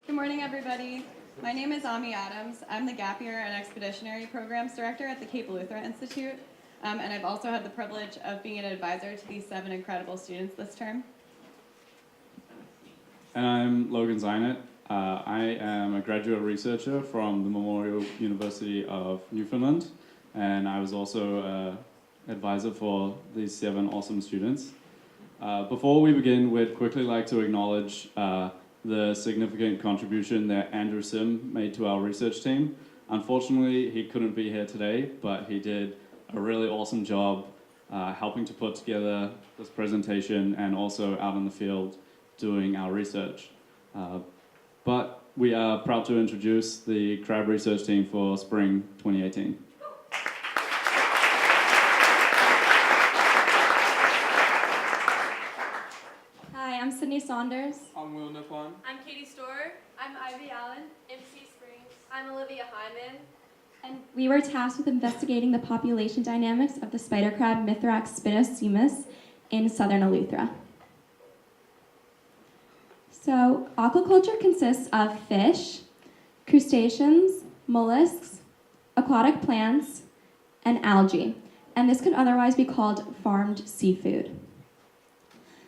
Good morning, everybody. My name is Ami Adams. I'm the Gap Year and Expeditionary Programs Director at the Cape Eleuthera Institute, and I've also had the privilege of being an advisor to these 7 incredible students this term. And I'm Logan Zinet. I am a graduate researcher from the Memorial University of Newfoundland, and I was also an advisor for these 7 awesome students. Before we begin, we'd quickly like to acknowledge the significant contribution that Andrew Sim made to our research team. Unfortunately, he couldn't be here today, but he did a really awesome job helping to put together this presentation and also out in the field doing our research. But we are proud to introduce the crab research team for spring 2018. Hi, I'm Sydney Saunders. I'm Will Nippon. I'm Katie Storer. I'm Ivy Allen. MC Springs. I'm Olivia Hyman. And we were tasked with investigating the population dynamics of the spider crab Mithrax spinocemus in southern Eleuthera. So, aquaculture consists of fish, crustaceans, mollusks, aquatic plants, and algae. And this could otherwise be called farmed seafood.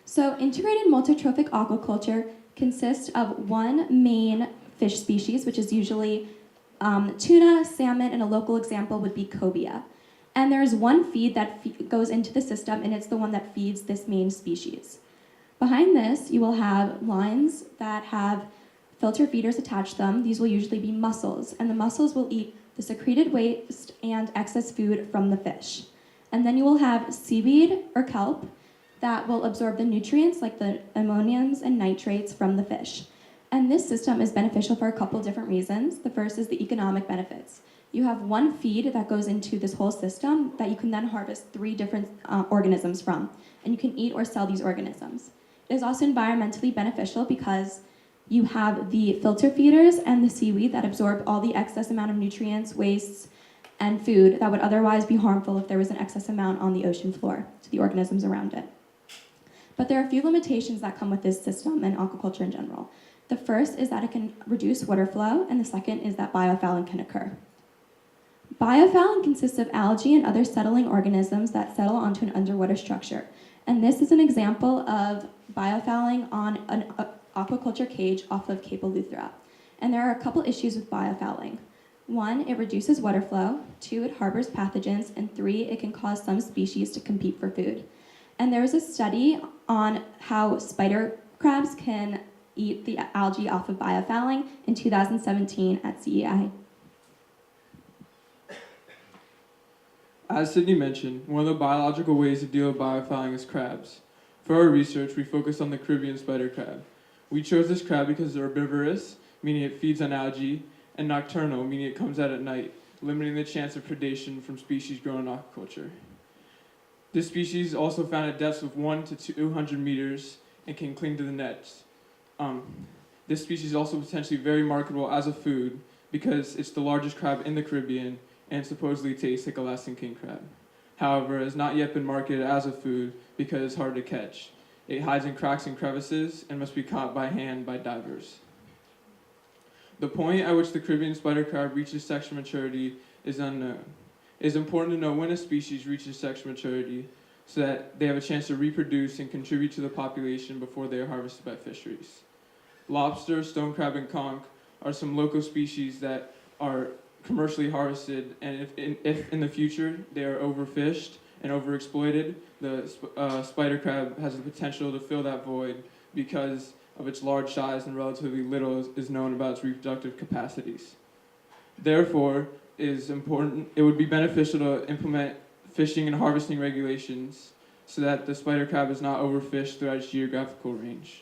So, integrated multi-trophic aquaculture consists of one main fish species, which is usually tuna, salmon, and a local example would be cobia. And there's one feed that goes into the system, and it's the one that feeds this main species. Behind this, you will have lines that have filter feeders attached to them. These will usually be mussels, and the mussels will eat the secreted waste and excess food from the fish. And then you will have seaweed or kelp that will absorb the nutrients like the ammoniums and nitrates from the fish. And this system is beneficial for a couple different reasons. The first is the economic benefits. You have one feed that goes into this whole system that you can then harvest 3 different organisms from, and you can eat or sell these organisms. It is also environmentally beneficial because you have the filter feeders and the seaweed that absorb all the excess amount of nutrients, wastes, and food that would otherwise be harmful if there was an excess amount on the ocean floor to the organisms around it. But there are a few limitations that come with this system and aquaculture in general. The first is that it can reduce water flow, and the second is that biofouling can occur. Biofouling consists of algae and other settling organisms that settle onto an underwater structure. And this is an example of biofouling on an aquaculture cage off of Cape Eleuthera. And there are a couple issues with biofouling. 1, it reduces water flow. 2, it harbors pathogens. And 3, it can cause some species to compete for food. And there was a study on how spider crabs can eat the algae off of biofouling in 2017 at CEI. As Sydney mentioned, one of the biological ways to deal with biofouling is crabs. For our research, we focused on the Caribbean spider crab. We chose this crab because it's herbivorous, meaning it feeds on algae, and nocturnal, meaning it comes out at night, limiting the chance of predation from species grown in aquaculture. This species is also found at depths of 1 to 200 meters and can cling to the nets. This species is also potentially very marketable as a food because it's the largest crab in the Caribbean and supposedly tastes like Alaskan king crab. However, it has not yet been marketed as a food because it's hard to catch. It hides in cracks and crevices and must be caught by hand by divers. The point at which the Caribbean spider crab reaches sexual maturity is unknown. It is important to know when a species reaches sexual maturity so that they have a chance to reproduce and contribute to the population before they are harvested by fisheries. Lobster, stone crab, and conch are some local species that are commercially harvested, and if in the future they are overfished and overexploited, the spider crab has the potential to fill that void because of its large size and relatively little is known about its reproductive capacities. Therefore, it would be beneficial to implement fishing and harvesting regulations so that the spider crab is not overfished throughout its geographical range.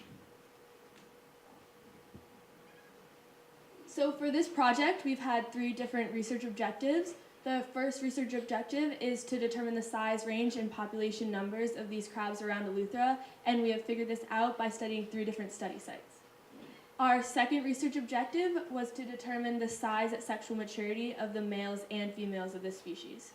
So for this project, we've had 3 different research objectives. The first research objective is to determine the size, range, and population numbers of these crabs around Eleuthera, and we have figured this out by studying 3 different study sites. Our second research objective was to determine the size at sexual maturity of the males and females of this species.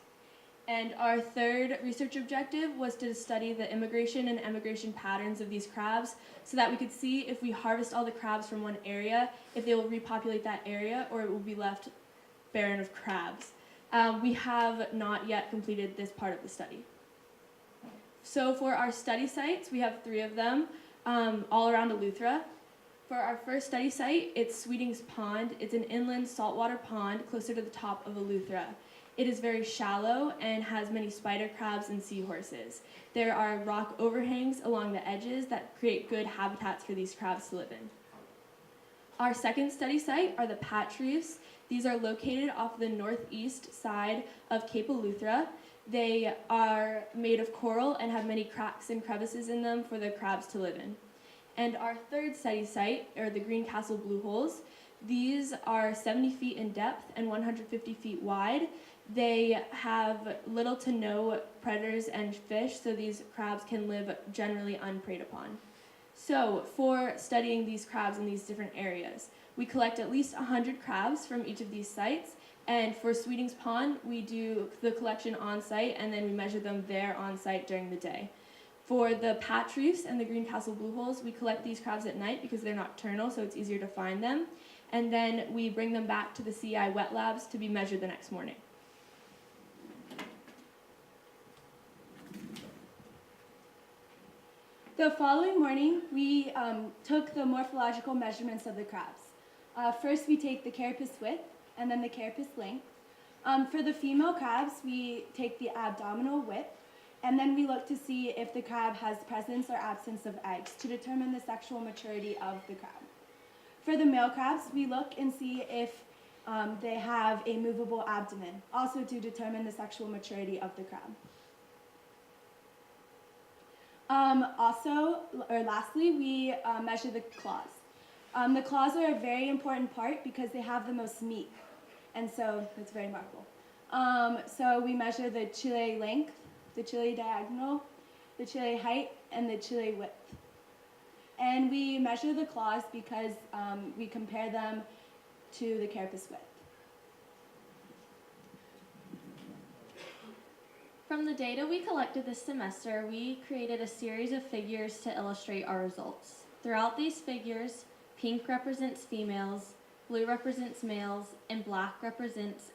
And our third research objective was to study the immigration and emigration patterns of these crabs so that we could see if we harvest all the crabs from one area, if they will repopulate that area or it will be left barren of crabs. We have not yet completed this part of the study. So for our study sites, we have 3 of them all around Eleuthera. For our first study site, it's Sweetings Pond. It's an inland saltwater pond closer to the top of Eleuthera. It is very shallow and has many spider crabs and seahorses. There are rock overhangs along the edges that create good habitats for these crabs to live in. Our second study site are the patch reefs. These are located off the northeast side of Cape Eleuthera. They are made of coral and have many cracks and crevices in them for the crabs to live in. And our third study site are the Greencastle blue holes. These are 70 feet in depth and 150 feet wide. They have little to no predators and fish, so these crabs can live generally unpreyed upon. So for studying these crabs in these different areas, we collect at least 100 crabs from each of these sites, and for Sweetings Pond, we do the collection on site and then we measure them there on site during the day. For the patch reefs and the Greencastle blue holes, we collect these crabs at night because they're nocturnal, so it's easier to find them, and then we bring them back to the CI wet labs to be measured the next morning. The following morning, we took the morphological measurements of the crabs. First, we take the carapace width and then the carapace length. For the female crabs, we take the abdominal width, and then we look to see if the crab has presence or absence of eggs to determine the sexual maturity of the crab. For the male crabs, we look and see if they have a movable abdomen, also to determine the sexual maturity of the crab. Lastly, we measure the claws. The claws are a very important part because they have the most meat, and so it's very remarkable. So we measure the chile length, the chile diagonal, the chile height, and the chile width. And we measure the claws because we compare them to the carapace width. From the data we collected this semester, we created a series of figures to illustrate our results. Throughout these figures, pink represents females, blue represents males, and black represents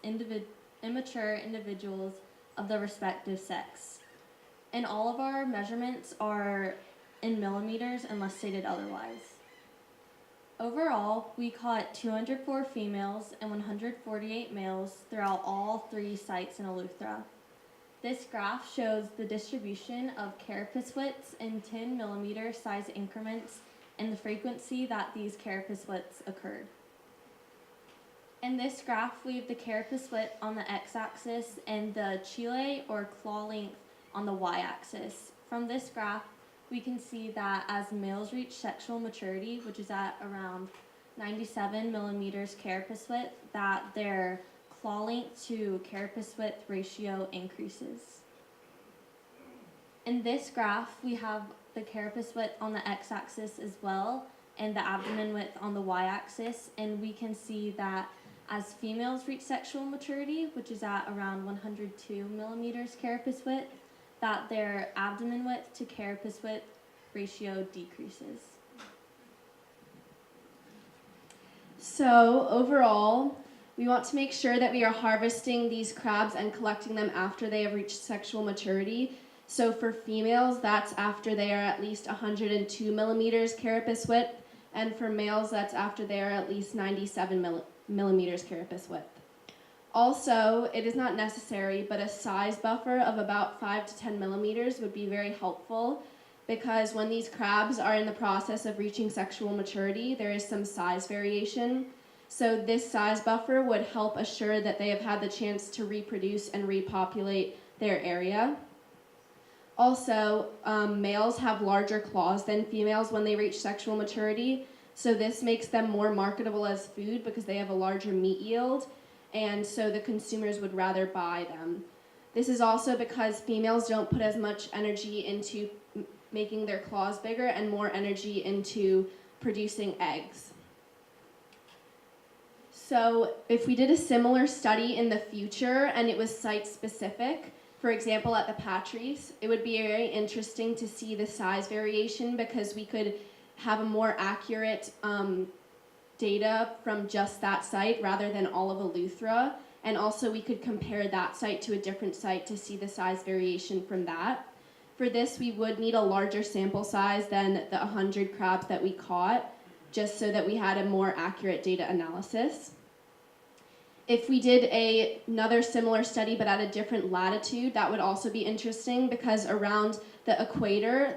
immature individuals of the respective sex. And all of our measurements are in millimeters unless stated otherwise. Overall, we caught 204 females and 148 males throughout all 3 sites in Eleuthera. This graph shows the distribution of carapace widths in 10 millimeter size increments and the frequency that these carapace widths occurred. In this graph, we have the carapace width on the x-axis and the chile or claw length on the y-axis. From this graph, we can see that as males reach sexual maturity, which is at around 97 millimeters carapace width, that their claw length to carapace width ratio increases. In this graph, we have the carapace width on the x-axis as well, and the abdomen width on the y-axis, and we can see that as females reach sexual maturity, which is at around 102 millimeters carapace width, that their abdomen width to carapace width ratio decreases. So overall, we want to make sure that we are harvesting these crabs and collecting them after they have reached sexual maturity. So for females, that's after they are at least 102 millimeters carapace width, and for males, that's after they are at least 97 millimeters carapace width. Also, it is not necessary, but a size buffer of about 5 to 10 millimeters would be very helpful, because when these crabs are in the process of reaching sexual maturity, there is some size variation. So this size buffer would help assure that they have had the chance to reproduce and repopulate their area. Also, males have larger claws than females when they reach sexual maturity, so this makes them more marketable as food because they have a larger meat yield, and so the consumers would rather buy them. This is also because females don't put as much energy into making their claws bigger and more energy into producing eggs. So if we did a similar study in the future and it was site specific, For example, at the patch reefs, it would be very interesting to see the size variation because we could have a more accurate data from just that site rather than all of Eleuthera. And also we could compare that site to a different site to see the size variation from that. For this, we would need a larger sample size than the 100 crabs that we caught, just so that we had a more accurate data analysis. If we did another similar study but at a different latitude, that would also be interesting because around the equator,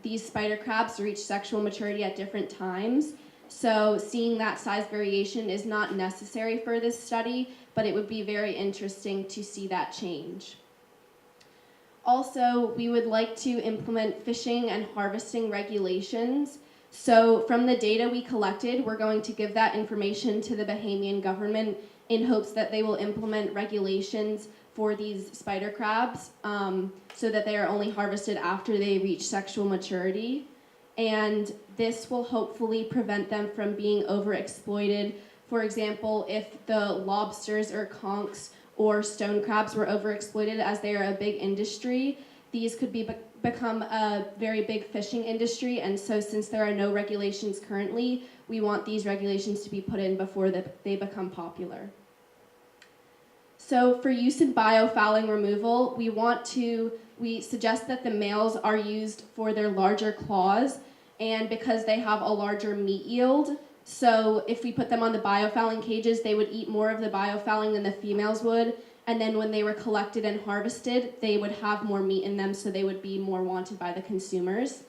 these spider crabs reach sexual maturity at different times. So seeing that size variation is not necessary for this study, but it would be very interesting to see that change. Also, we would like to implement fishing and harvesting regulations. So from the data we collected, we're going to give that information to the Bahamian government in hopes that they will implement regulations for these spider crabs so that they are only harvested after they reach sexual maturity. And this will hopefully prevent them from being overexploited. For example, if the lobsters or conchs or stone crabs were overexploited as they are a big industry, these could become a very big fishing industry. And so since there are no regulations currently, we want these regulations to be put in before they become popular. So for use in biofouling removal, we suggest that the males are used for their larger claws and because they have a larger meat yield. So if we put them on the biofouling cages, they would eat more of the biofouling than the females would. And then when they were collected and harvested, they would have more meat in them, so they would be more wanted by the consumers.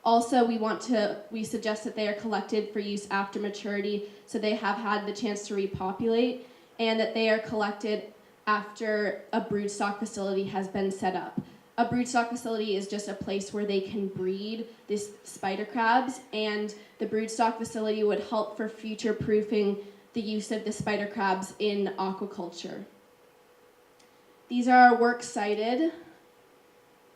Also, we suggest that they are collected for use after maturity, so they have had the chance to repopulate, and that they are collected after a broodstock facility has been set up. A broodstock facility is just a place where they can breed these spider crabs, and the broodstock facility would help for future-proofing the use of the spider crabs in aquaculture. These are our works cited,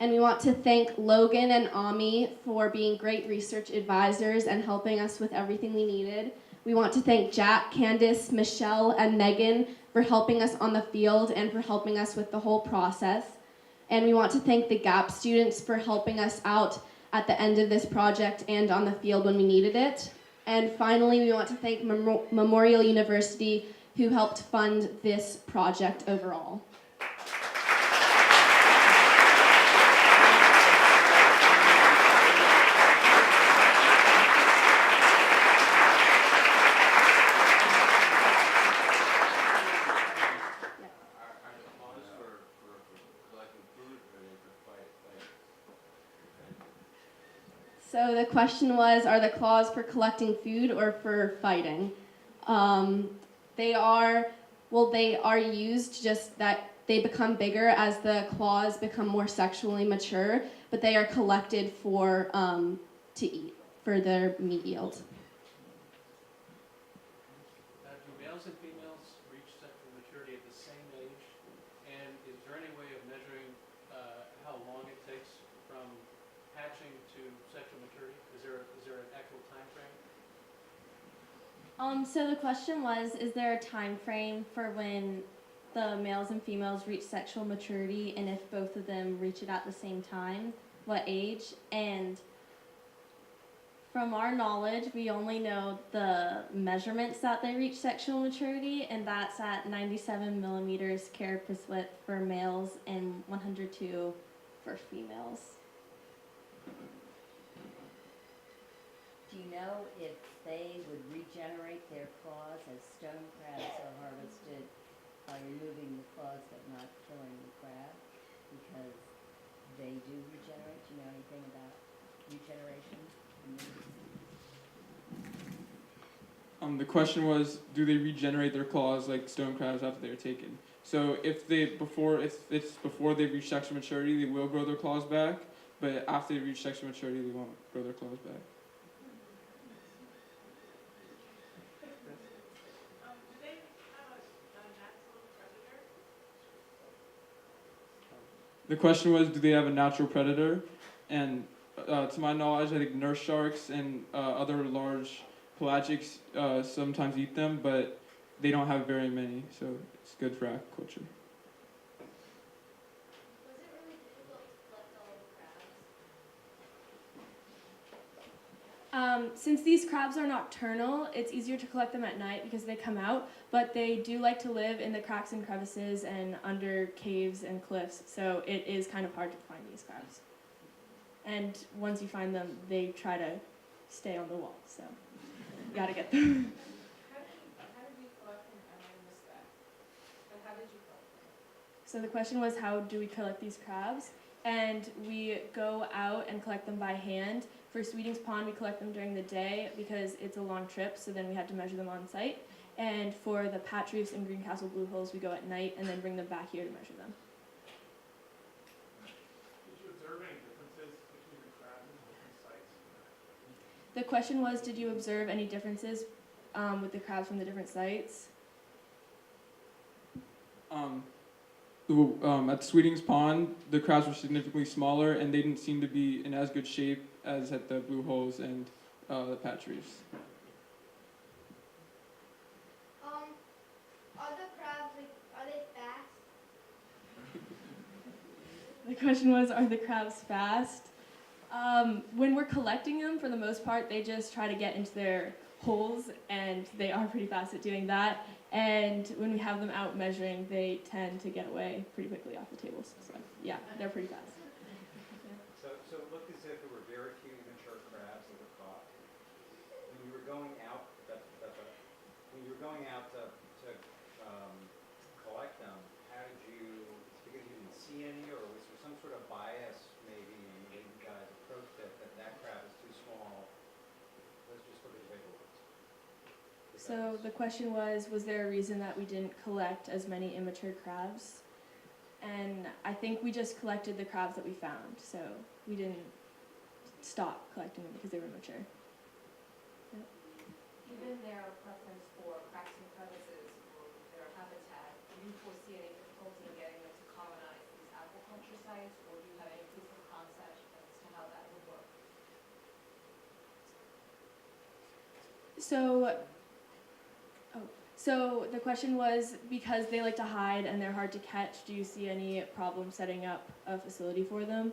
and we want to thank Logan and Ami for being great research advisors and helping us with everything we needed. We want to thank Jack, Candace, Michelle, and Megan for helping us on the field and for helping us with the whole process. And we want to thank the GAP students for helping us out at the end of this project and on the field when we needed it. And finally, we want to thank Memorial University, who helped fund this project overall. So the question was, are the claws for collecting food or for fighting? They are used, just that they become bigger as the claws become more sexually mature, but they are collected for to eat, for their meat yield. Do males and females reach sexual maturity at the same age? And is there any way of measuring how long it takes from hatching to sexual maturity? Is there an actual time frame? So the question was, is there a time frame for when the males and females reach sexual maturity, and if both of them reach it at the same time, what age? And from our knowledge, we only know the measurements that they reach sexual maturity, and that's at 97 millimeters carapace width for males and 102 for females. Do you know if they would regenerate their claws as stone crabs are harvested by removing the claws but not killing the crab? Because they do regenerate. Do you know anything about regeneration? The question was, do they regenerate their claws like stone crabs after they're taken? So if it's before they reach sexual maturity, they will grow their claws back, but after they reach sexual maturity, they won't grow their claws back. The question was, do they have a natural predator? And to my knowledge, I think nurse sharks and other large pelagics sometimes eat them, but they don't have very many, so it's good for aquaculture. Since these crabs are nocturnal, it's easier to collect them at night because they come out, but they do like to live in the cracks and crevices and under caves and cliffs, so it is kind of hard to find these crabs. And once you find them, they try to stay on the wall, so you gotta get them. How did you collect them? I might have missed that. But how did you collect them? So the question was, how do we collect these crabs? And we go out and collect them by hand. For Sweetings Pond, we collect them during the day because it's a long trip, so then we had to measure them on site. And for the patch reefs and Greencastle blue holes, we go at night and then bring them back here to measure them. Did you observe any differences between the crabs in different sites? The question was, did you observe any differences with the crabs from the different sites? At Sweetings Pond, the crabs were significantly smaller, and they didn't seem to be in as good shape as at the blue holes and the patch reefs. Are the crabs, are they fast? The question was, are the crabs fast? When we're collecting them, for the most part, they just try to get into their holes, and they are pretty fast at doing that. And when we have them out measuring, they tend to get away pretty quickly off the tables. So yeah, they're pretty fast. So it looked as if there were very few immature crabs that were caught. When you were going out, when you were going out to collect them, how did you? Because you didn't see any, or was there some sort of bias maybe in the way you guys approached it that crab is too small? Let's just look at the bigger ones. So the question was there a reason that we didn't collect as many immature crabs? And I think we just collected the crabs that we found, so we didn't stop collecting them because they were immature. Given their preference for cracks and crevices or their habitat, do you foresee any difficulty in getting them to colonize these aquaculture sites, or do you have any proof of concept as to how that would work? So the question was, because they like to hide and they're hard to catch, do you see any problem setting up a facility for them?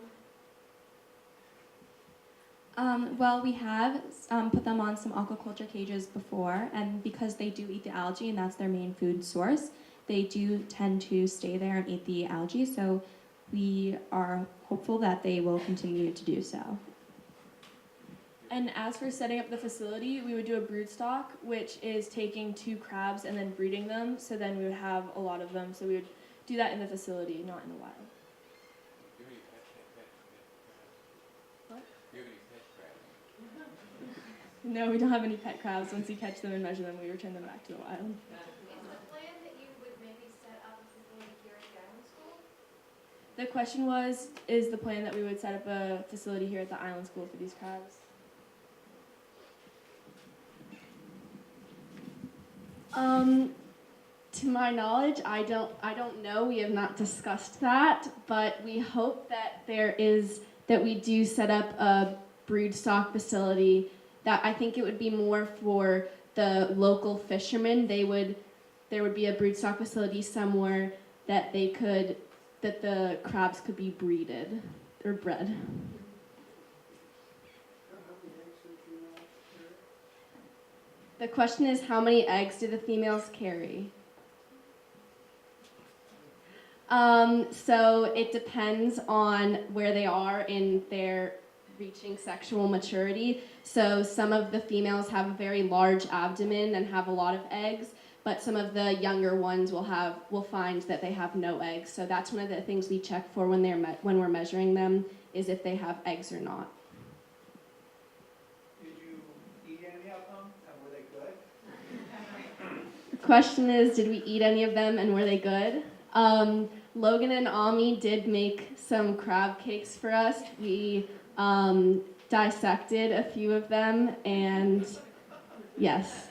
Well, we have put them on some aquaculture cages before, and because they do eat the algae and that's their main food source, they do tend to stay there and eat the algae, so we are hopeful that they will continue to do so. And as for setting up the facility, we would do a brood stock, which is taking 2 crabs and then breeding them, so then we would have a lot of them. So we would do that in the facility, not in the wild. What? No, we don't have any pet crabs. Once we catch them and measure them, we return them back to the wild. Is the plan that you would maybe set up a facility here at the island school? The question was, is the plan that we would set up a facility here at the island school for these crabs? To my knowledge, I don't know. We have not discussed that, but we hope that we do set up a brood stock facility. That I think it would be more for the local fishermen. There would be a brood stock facility somewhere that the crabs could be breeded or bred. The question is, how many eggs do the females carry? So it depends on where they are in their reaching sexual maturity. So some of the females have a very large abdomen and have a lot of eggs, but some of the younger ones will find that they have no eggs. So that's one of the things we check for when we're measuring them, is if they have eggs or not. Did you eat any of them, and were they good? The question is, did we eat any of them and were they good? Logan and Ami did make some crab cakes for us. We dissected a few of them, and yes.